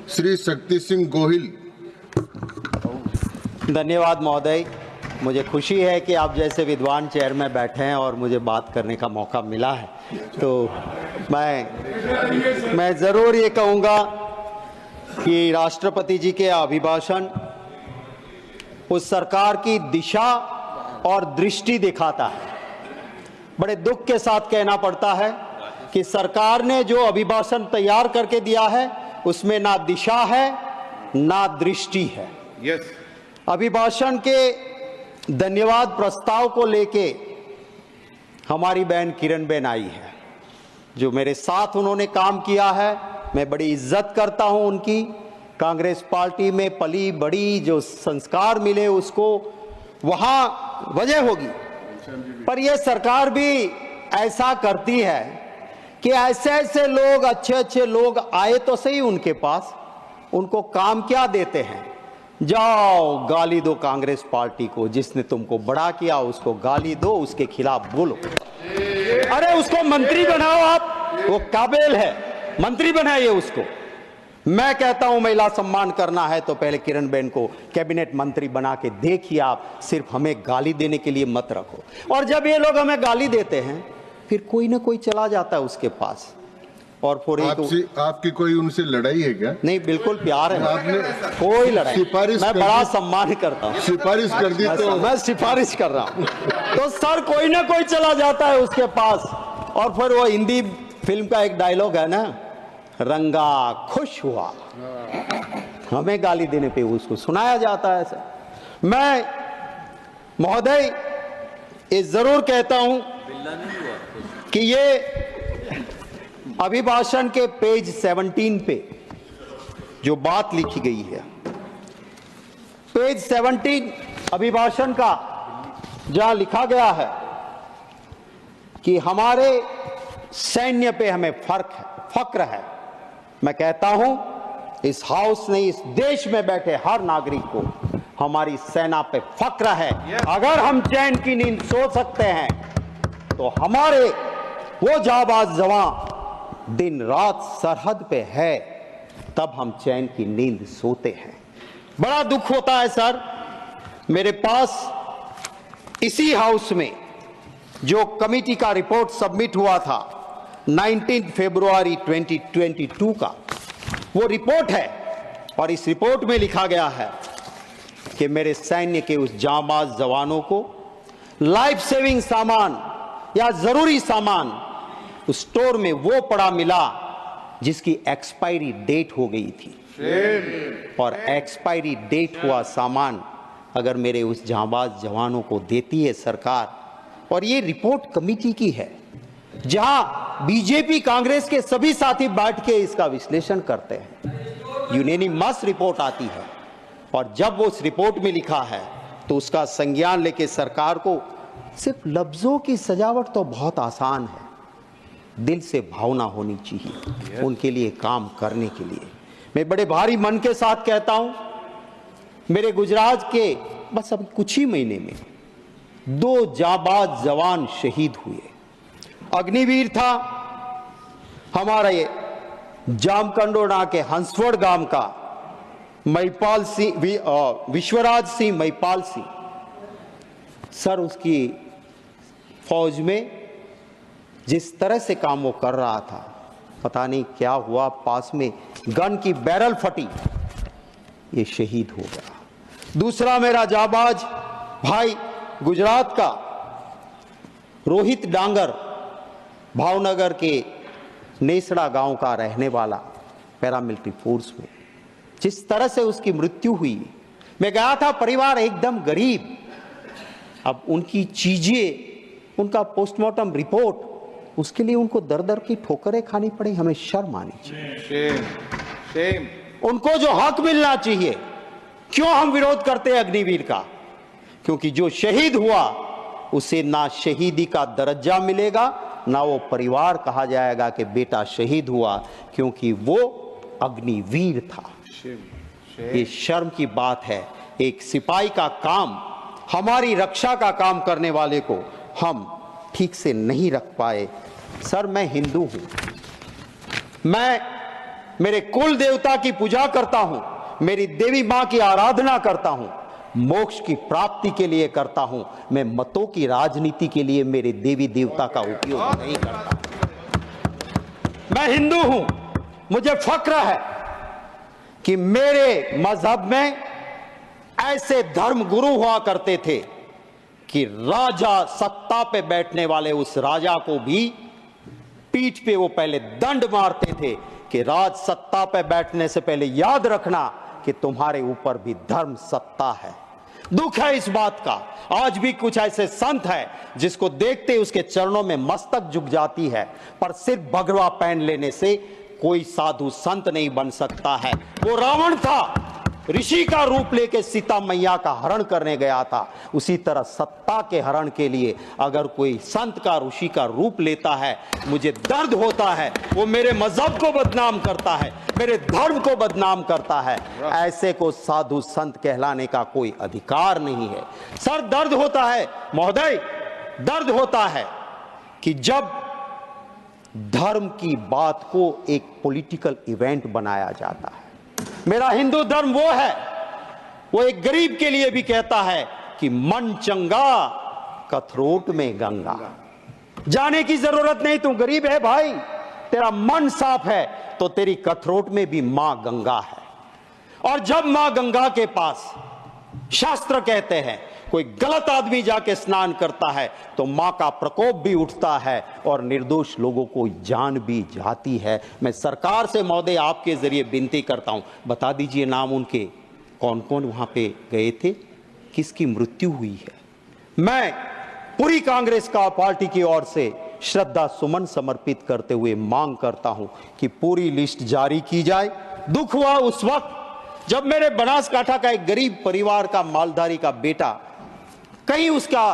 श्री शक्ति सिंह गोहिल। धन्यवाद महोदय, मुझे खुशी है कि आप जैसे विद्वान चेयर में बैठे हैं और मुझे बात करने का मौका मिला है। तो मैं ज़रूर ये कहूँगा कि राष्ट्रपति जी के अभिभाषण उस सरकार की दिशा और दृष्टि दिखाता है। बड़े दुख के साथ कहना पड़ता है कि सरकार ने जो अभिभाषण तैयार करके दिया है उसमें ना दिशा है ना दृष्टि है। अभिभाषण के धन्यवाद प्रस्ताव को लेके हमारी बहन किरणबेन आई है, जो मेरे साथ उन्होंने काम किया है। मैं बड़ी इज्जत करता हूं उनकी। कांग्रेस पार्टी में पली बड़ी, जो संस्कार मिले उसको वहां वजह होगी, पर यह सरकार भी ऐसा करती है कि ऐसे ऐसे लोग, अच्छे अच्छे लोग आए तो सही उनके पास, उनको काम क्या देते हैं? जाओ गाली दो कांग्रेस पार्टी को, जिसने तुमको बड़ा किया उसको गाली दो, उसके खिलाफ बोलो। अरे उसको मंत्री बनाओ, आप वो काबिल है, मंत्री बनाइए उसको। मैं कहता हूं महिला सम्मान करना है तो पहले किरणबेन को कैबिनेट मंत्री बना के देखिए आप, सिर्फ हमें गाली देने के लिए मत रखो। और जब ये लोग हमें गाली देते हैं फिर कोई ना कोई चला जाता है उसके पास। और आपकी कोई उनसे लड़ाई है क्या? नहीं, बिल्कुल प्यार है, आपने कोई लड़ाई। सिफारिश मैं बड़ा सम्मान करता हूँ। सिफारिश कर दी तो मैं सिफारिश कर रहा हूँ तो सर कोई ना कोई चला जाता है उसके पास। और फिर वो हिंदी फिल्म का एक डायलॉग है ना, रंगा खुश हुआ, हमें गाली देने पे उसको सुनाया जाता है। सर मैं महोदय ये जरूर कहता हूं कि ये अभिभाषण के पेज 17 पे जो बात लिखी गई है, पेज 17 अभिभाषण का, जहां लिखा गया है कि हमारे सैन्य पे हमें फक्र है। मैं कहता हूं इस हाउस ने, इस देश में बैठे हर नागरिक को हमारी सेना पे फक्र है। अगर हम चैन की नींद सो सकते हैं तो हमारे वो जाबाज जवान दिन रात सरहद पे है, तब हम चैन की नींद सोते हैं। बड़ा दुख होता है सर, मेरे पास इसी हाउस में जो कमेटी का रिपोर्ट सबमिट हुआ था 19 फरवरी 2022 का, वो रिपोर्ट है। और इस रिपोर्ट में लिखा गया है कि मेरे सैन्य के उस जांबाज जवानों को लाइफ सेविंग सामान या जरूरी सामान उस स्टोर में वो पड़ा मिला जिसकी एक्सपायरी डेट हो गई थी। और एक्सपायरी डेट हुआ सामान अगर मेरे उस जांबाज जवानों को देती है सरकार, और ये रिपोर्ट कमेटी की है जहां बीजेपी कांग्रेस के सभी साथी बैठ के इसका विश्लेषण करते हैं, यूनानिमस रिपोर्ट आती है। और जब वो उस रिपोर्ट में लिखा है तो उसका संज्ञान लेके सरकार को, सिर्फ लफ्जों की सजावट तो बहुत आसान है, दिल से भावना होनी चाहिए उनके लिए काम करने के लिए। मैं बड़े भारी मन के साथ कहता हूं, मेरे गुजरात के बस अब कुछ ही महीने में 2 जाबाज जवान शहीद हुए। अग्निवीर था हमारा ये जामकंडोना के हंसवड़ गांव का महिपाल सिंह, विश्वराज सिंह महिपाल सिंह। सर उसकी फौज में जिस तरह से काम वो कर रहा था, पता नहीं क्या हुआ, पास में गन की बैरल फटी, ये शहीद हो गया। दूसरा मेरा जाबाज भाई गुजरात का रोहित डांगर, भावनगर के नेसड़ा गांव का रहने वाला, पैरामिलिट्री फोर्स में जिस तरह से उसकी मृत्यु हुई। मैं गया था, परिवार एकदम गरीब। अब उनकी चीजें, उनका पोस्टमार्टम रिपोर्ट, उसके लिए उनको दर दर की ठोकरें खानी पड़ी। हमें शर्म आनी चाहिए। उनको जो हक मिलना चाहिए, क्यों हम विरोध करते हैं अग्निवीर का? क्योंकि जो शहीद हुआ उसे ना शहीदी का दर्जा मिलेगा, ना वो परिवार कहा जाएगा कि बेटा शहीद हुआ, क्योंकि वो अग्निवीर था। ये शर्म की बात है। एक सिपाही का काम, हमारी रक्षा का काम करने वाले को हम ठीक से नहीं रख पाए। सर मैं हिंदू हूं, मैं मेरे कुल देवता की पूजा करता हूं, मेरी देवी मां की आराधना करता हूं, मोक्ष की प्राप्ति के लिए करता हूं। मैं मतों की राजनीति के लिए मेरे देवी देवता का उपयोग नहीं करता। मैं हिंदू हूं, मुझे फक्र है कि मेरे मजहब में ऐसे धर्म गुरु हुआ करते थे कि राजा सत्ता पे बैठने वाले उस राजा को भी पीठ पे वो पहले दंड मारते थे कि राज सत्ता पे बैठने से पहले याद रखना कि तुम्हारे ऊपर भी धर्म सत्ता है। दुख है इस बात का, आज भी कुछ ऐसे संत हैं जिसको देखते उसके चरणों में मस्तक झुक जाती है, पर सिर्फ भगवा पहन लेने से कोई साधु संत नहीं बन सकता है। वो रावण था, ऋषि का रूप लेके सीता मैया का हरण करने गया था। उसी तरह सत्ता के हरण के लिए अगर कोई संत का, ऋषि का रूप लेता है, मुझे दर्द होता है। वो मेरे मजहब को बदनाम करता है, मेरे धर्म को बदनाम करता है। ऐसे को साधु संत कहलाने का कोई अधिकार नहीं है। सर, दर्द होता है महोदय, दर्द होता है कि जब धर्म की बात को एक पॉलिटिकल इवेंट बनाया जाता है। मेरा हिंदू धर्म वो है, वो एक गरीब के लिए भी कहता है कि मन चंगा कथरोट में गंगा। जाने की जरूरत नहीं, तू गरीब है भाई, तेरा मन साफ है तो तेरी कथरोट में भी मां गंगा है। और जब मां गंगा के पास, शास्त्र कहते हैं, कोई गलत आदमी जाके स्नान करता है तो मां का प्रकोप भी उठता है और निर्दोष लोगों को जान भी जाती है। मैं सरकार से महोदय आपके जरिए विनती करता हूं, बता दीजिए नाम उनके, कौन कौन वहां पे गए थे, किसकी मृत्यु हुई है। मैं पूरी कांग्रेस का पार्टी की ओर से श्रद्धा सुमन समर्पित करते हुए मांग करता हूं कि पूरी लिस्ट जारी की जाए। दुख हुआ उस वक्त जब मेरे बनासकांठा का एक गरीब परिवार का मालधारी का बेटा, कहीं उसका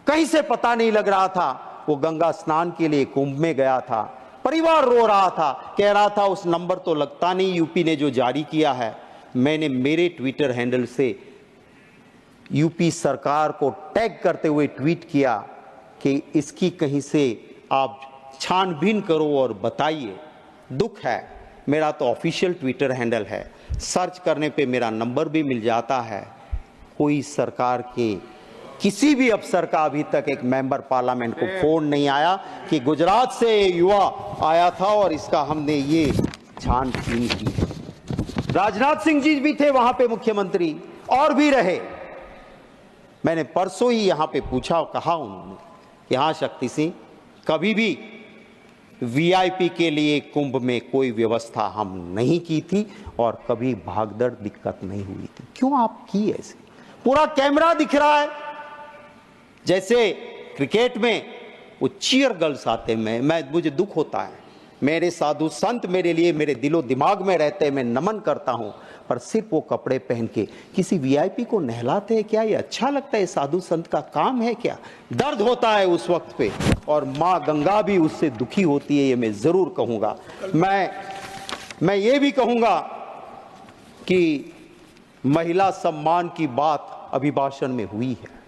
कहीं से पता नहीं लग रहा था, वो गंगा स्नान के लिए कुंभ में गया था। परिवार रो रहा था, कह रहा था उस नंबर तो लगता नहीं यूपी ने जो जारी किया है। मैंने मेरे ट्विटर हैंडल से यूपी सरकार को टैग करते हुए ट्वीट किया कि इसकी कहीं से आप छानबीन करो और बताइए। दुख है, मेरा तो ऑफिशियल ट्विटर हैंडल है, सर्च करने पे मेरा नंबर भी मिल जाता है। कोई सरकार के किसी भी अफसर का अभी तक एक मेंबर पार्लियामेंट को फोन नहीं आया कि गुजरात से युवा आया था और इसका हमने ये छानबीन की है। राजनाथ सिंह जी भी थे वहां पे मुख्यमंत्री, और भी रहे। मैंने परसों ही यहां पे पूछा, कहा उन्होंने कि हाँ शक्ति सिंह, कभी भी वीआईपी के लिए कुंभ में कोई व्यवस्था हम नहीं की थी और कभी भागदड़ दिक्कत नहीं हुई थी। क्यों आप की ऐसे? पूरा कैमरा दिख रहा है, जैसे क्रिकेट में वो चीयर गर्ल्स आते हैं। मुझे दुख होता है, मेरे साधु संत मेरे लिए मेरे दिलो दिमाग में रहते हैं, मैं नमन करता हूं, पर सिर्फ वो कपड़े पहन के किसी वीआईपी को नहलाते हैं क्या? ये अच्छा लगता है? साधु संत का काम है क्या? दर्द होता है उस वक्त पे, और मां गंगा भी उससे दुखी होती है, ये मैं जरूर कहूंगा। मैं ये भी कहूंगा कि महिला सम्मान की बात अभिभाषण में हुई है।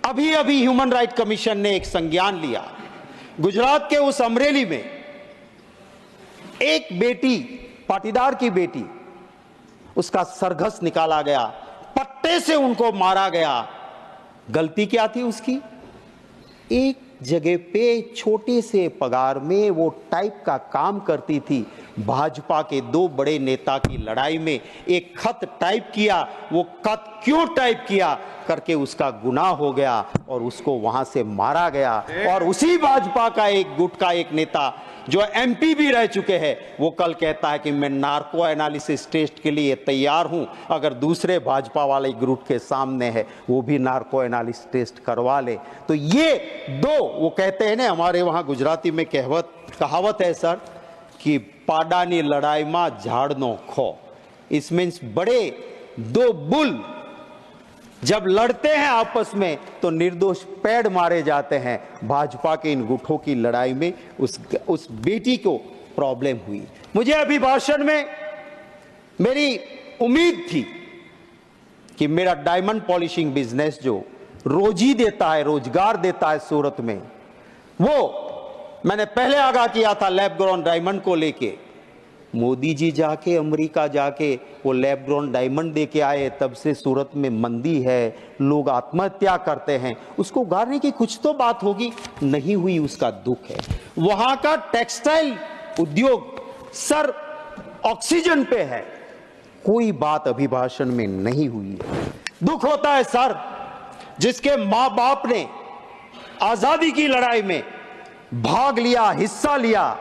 अभी अभी ह्यूमन राइट कमीशन ने एक संज्ञान लिया। गुजरात के उस अमरेली में एक बेटी, पाटीदार की बेटी, उसका सरघस निकाला गया, पट्टे से उनको मारा गया। गलती क्या थी उसकी? एक जगह पे छोटे से पगार में वो टाइप का काम करती थी। भाजपा के दो बड़े नेता की लड़ाई में एक खत टाइप किया, वो खत क्यों टाइप किया करके उसका गुनाह हो गया और उसको वहां से मारा गया। और उसी भाजपा का एक गुट का एक नेता जो एमपी भी रह चुके हैं, वो कल कहता है कि मैं नार्को एनालिसिस टेस्ट के लिए तैयार हूं, अगर दूसरे भाजपा वाले ग्रुप के सामने है वो भी नार्को एनालिसिस टेस्ट करवा ले। तो ये दो, वो कहते हैं ना, हमारे वहां गुजराती में कहावत है सर कि पाडानी लड़ाई में झाड़नो खो। इस मीन्स बड़े दो बुल जब लड़ते हैं आपस में तो निर्दोष पेड़ मारे जाते हैं। भाजपा के इन गुटों की लड़ाई में उस बेटी को प्रॉब्लम हुई। मुझे अभिभाषण में मेरी उम्मीद थी कि मेरा डायमंड पॉलिशिंग बिजनेस जो रोजी देता है, रोजगार देता है सूरत में, वो मैंने पहले आगाह किया था लैब ग्रोन डायमंड को लेके। मोदी जी जाके अमेरिका जाके वो लैब ग्रोन डायमंड दे के आए, तब से सूरत में मंदी है, लोग आत्महत्या करते हैं। उसको उगारने की कुछ तो बात होगी, नहीं हुई, उसका दुख है। वहां का टेक्सटाइल उद्योग सर ऑक्सीजन पे है, कोई बात अभिभाषण में नहीं हुई है। दुख होता है सर, जिसके मां बाप ने आजादी की लड़ाई में भाग लिया, हिस्सा लिया।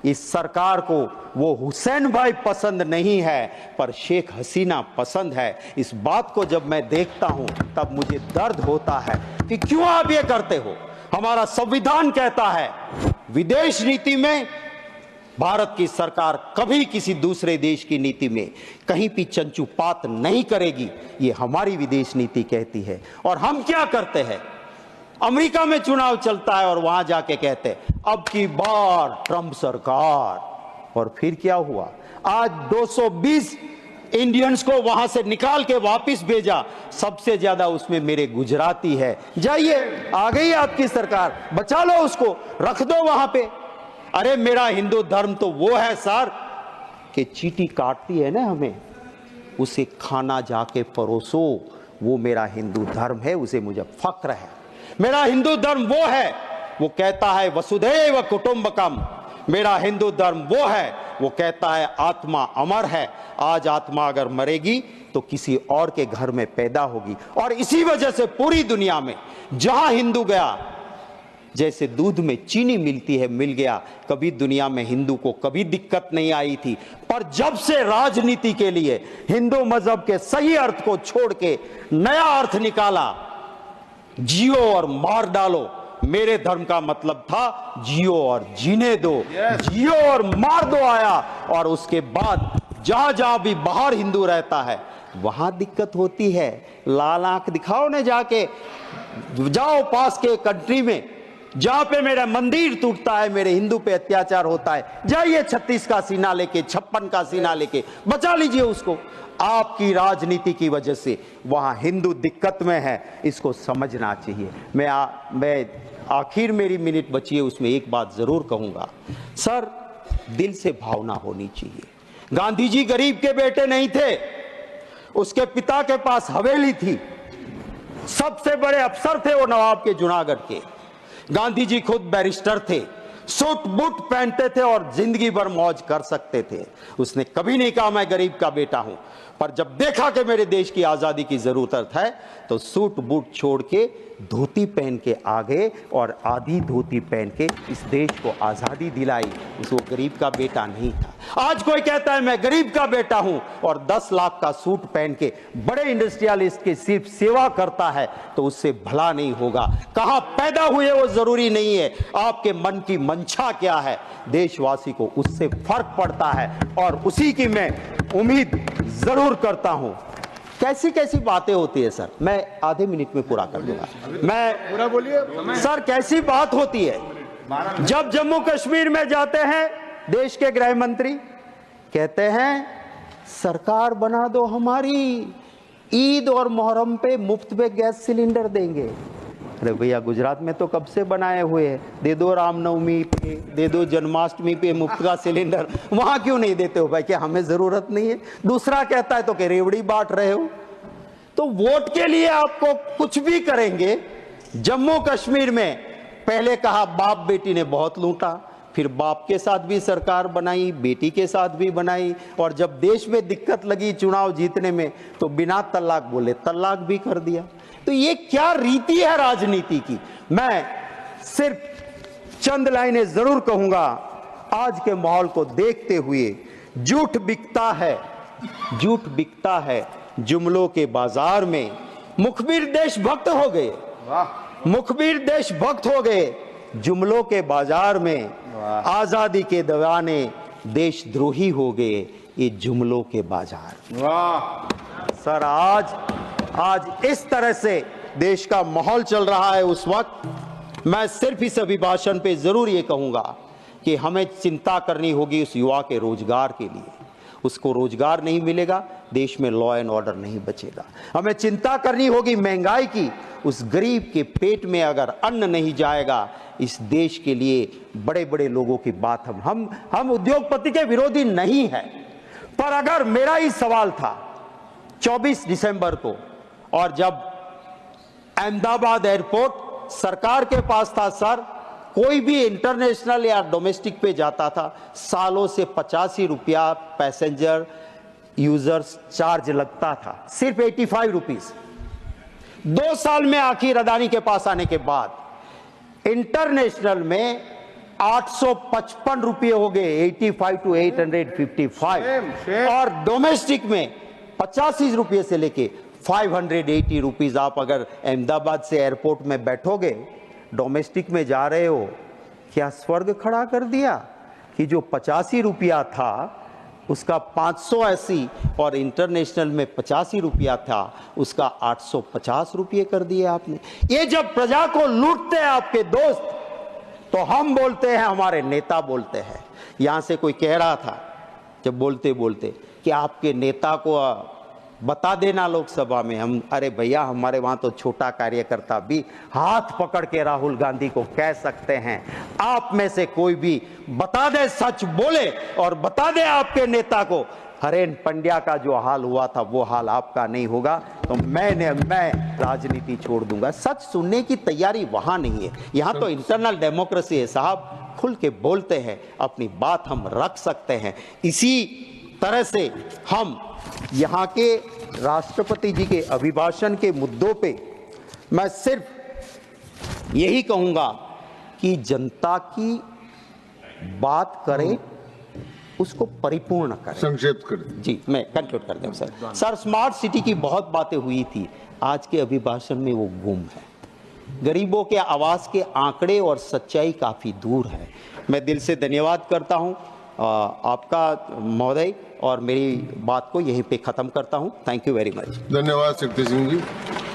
इस सरकार को वो हुसैन भाई पसंद नहीं है, पर शेख हसीना पसंद है। इस बात को जब मैं देखता हूं तब मुझे दर्द होता है कि क्यों आप ये करते हो। हमारा संविधान कहता है विदेश नीति में भारत की सरकार कभी किसी दूसरे देश की नीति में कहीं भी चंचुपात नहीं करेगी, ये हमारी विदेश नीति कहती है। और हम क्या करते हैं, अमेरिका में चुनाव चलता है और वहां जाके कहते हैं अब की बार ट्रंप सरकार, और फिर क्या हुआ, आज 220 इंडियंस को वहां से निकाल के वापस भेजा, सबसे ज्यादा उसमें मेरे गुजराती है। जाइए, आ गई आपकी सरकार, बचा लो उसको, रख दो वहां पे। अरे मेरा हिंदू धर्म तो वो है सर कि चींटी काटती है ना हमें, उसे खाना जाके परोसो, वो मेरा हिंदू धर्म है, उसे मुझे फक्र है। मेरा हिंदू धर्म वो है, वो कहता है वसुधैव कुटुंबकम। मेरा हिंदू धर्म वो है, वो कहता है आत्मा अमर है। आज आत्मा अगर मरेगी तो किसी और के घर में पैदा होगी। और इसी वजह से पूरी दुनिया में जहां हिंदू गया, जैसे दूध में चीनी मिलती है, मिल गया। कभी दुनिया में हिंदू को कभी दिक्कत नहीं आई थी, पर जब से राजनीति के लिए हिंदू मजहब के सही अर्थ को छोड़ के नया अर्थ निकाला, जियो और मार डालो, मेरे धर्म का मतलब था जियो और जीने दो, जियो और मार दो आया। और उसके बाद जहां जहां भी बाहर हिंदू रहता है वहां दिक्कत होती है। लाल आंख दिखाओ ना, जाके जाओ पास के कंट्री में जहां पे मेरा मंदिर टूटता है, मेरे हिंदू पे अत्याचार होता है, जाइए 36 का सीना लेके, 56 का सीना लेके बचा लीजिए उसको। आपकी राजनीति की वजह से वहां हिंदू दिक्कत में है, इसको समझना चाहिए। मैं आखिर मेरी मिनट बची है, उसमें एक बात जरूर कहूंगा सर, दिल से भावना होनी चाहिए। गांधी जी गरीब के बेटे नहीं थे, उसके पिता के पास हवेली थी, सबसे बड़े अफसर थे वो नवाब के जूनागढ़ के। गांधी जी खुद बैरिस्टर थे, सूट बूट पहनते थे और जिंदगी भर मौज कर सकते थे। उसने कभी नहीं कहा मैं गरीब का बेटा हूं, पर जब देखा कि मेरे देश की आजादी की जरूरत है तो सूट बूट छोड़ के धोती पहन के आ गए और आधी धोती पहन के इस देश को आजादी दिलाई। उसको गरीब का बेटा नहीं था। आज कोई कहता है मैं गरीब का बेटा हूं और 10 लाख का सूट पहन के बड़े इंडस्ट्रियलिस्ट की सिर्फ सेवा करता है, तो उससे भला नहीं होगा। कहां पैदा हुए वो जरूरी नहीं है, आपके मन की मंशा क्या है, देशवासी को उससे फर्क पड़ता है। और उसी की मैं उम्मीद जरूर करता हूं। कैसी कैसी बातें होती है सर, मैं आधे मिनट में पूरा कर दूंगा। मैं पूरा बोलिए सर, कैसी बात होती है जब जम्मू कश्मीर में जाते हैं, देश के गृह मंत्री कहते हैं सरकार बना दो हमारी, ईद और मुहर्रम पे मुफ्त में गैस सिलेंडर देंगे। अरे भैया, गुजरात में तो कब से बनाए हुए हैं, दे दो रामनवमी पे, दे दो जन्माष्टमी पे मुफ्त का सिलेंडर, वहां क्यों नहीं देते हो भाई? क्या हमें जरूरत नहीं है? दूसरा कहता है तो कि रेवड़ी बांट रहे हो। तो वोट के लिए आपको कुछ भी करेंगे। जम्मू कश्मीर में पहले कहा बाप बेटी ने बहुत लूटा, फिर बाप के साथ भी सरकार बनाई, बेटी के साथ भी बनाई, और जब देश में दिक्कत लगी चुनाव जीतने में तो बिना तलाक बोले तलाक भी कर दिया। तो ये क्या रीति है राजनीति की? मैं सिर्फ चंद लाइनें जरूर कहूंगा। आज के माहौल को देखते हुए झूठ बिकता है, झूठ बिकता है जुमलों के बाजार में। मुखबिर देशभक्त हो गए, मुखबिर देशभक्त हो गए जुमलों के बाजार में। आजादी के दीवाने देशद्रोही हो गए ये जुमलों के बाजार। वाह सर, आज इस तरह से देश का माहौल चल रहा है। उस वक्त मैं सिर्फ इस अभिभाषण पे जरूर ये कहूंगा कि हमें चिंता करनी होगी उस युवा के रोजगार के लिए, उसको रोजगार नहीं मिलेगा, देश में लॉ एंड ऑर्डर नहीं बचेगा। हमें चिंता करनी होगी महंगाई की। उस गरीब के पेट में अगर अन्न नहीं जाएगा, इस देश के लिए बड़े बड़े लोगों की बात हम उद्योगपति के विरोधी नहीं है, पर अगर मेरा ही सवाल था 24 दिसंबर को, और जब अहमदाबाद एयरपोर्ट सरकार के पास था, सर कोई भी इंटरनेशनल या डोमेस्टिक पे जाता था, सालों से 85 रुपया पैसेंजर यूजर्स चार्ज लगता था, सिर्फ 85 रुपीज। 2 साल में आखिर अदानी के पास आने के बाद इंटरनेशनल में 855 रुपये हो गए, 85 to 855, और डोमेस्टिक में 85 रुपये से लेके 580 रुपीज। आप अगर अहमदाबाद से एयरपोर्ट में बैठोगे, डोमेस्टिक में जा रहे हो, क्या स्वर्ग खड़ा कर दिया कि जो 85 रुपया था उसका 580, और इंटरनेशनल में 85 रुपया था उसका 850 रुपये कर दिए आपने। ये जब प्रजा को लूटते हैं आपके दोस्त, तो हम बोलते हैं, हमारे नेता बोलते हैं। यहां से कोई कह रहा था जब बोलते बोलते कि आपके नेता को बता देना लोकसभा में। हम, अरे भैया, हमारे वहां तो छोटा कार्यकर्ता भी हाथ पकड़ के राहुल गांधी को कह सकते हैं, आप में से कोई भी बता दे, सच बोले और बता दे आपके नेता को, हरेन पंड्या का जो हाल हुआ था वो हाल आपका नहीं होगा, तो मैं राजनीति छोड़ दूंगा। सच सुनने की तैयारी वहां नहीं है। यहां तो इंटरनल डेमोक्रेसी है साहब, खुल के बोलते हैं, अपनी बात हम रख सकते हैं। इसी तरह से हम यहाँ के राष्ट्रपति जी के अभिभाषण के मुद्दों पे मैं सिर्फ यही कहूँगा कि जनता की बात करें, उसको परिपूर्ण करें। संक्षेप कर जी, मैं कंक्लूड कर दूं सर। सर, स्मार्ट सिटी की बहुत बातें हुई थी, आज के अभिभाषण में वो गुम है। गरीबों के आवास के आंकड़े और सच्चाई काफ़ी दूर है। मैं दिल से धन्यवाद करता हूँ आपका महोदय, और मेरी बात को यहीं पे ख़त्म करता हूँ। Thank you very much. धन्यवाद शक्ति सिंह जी।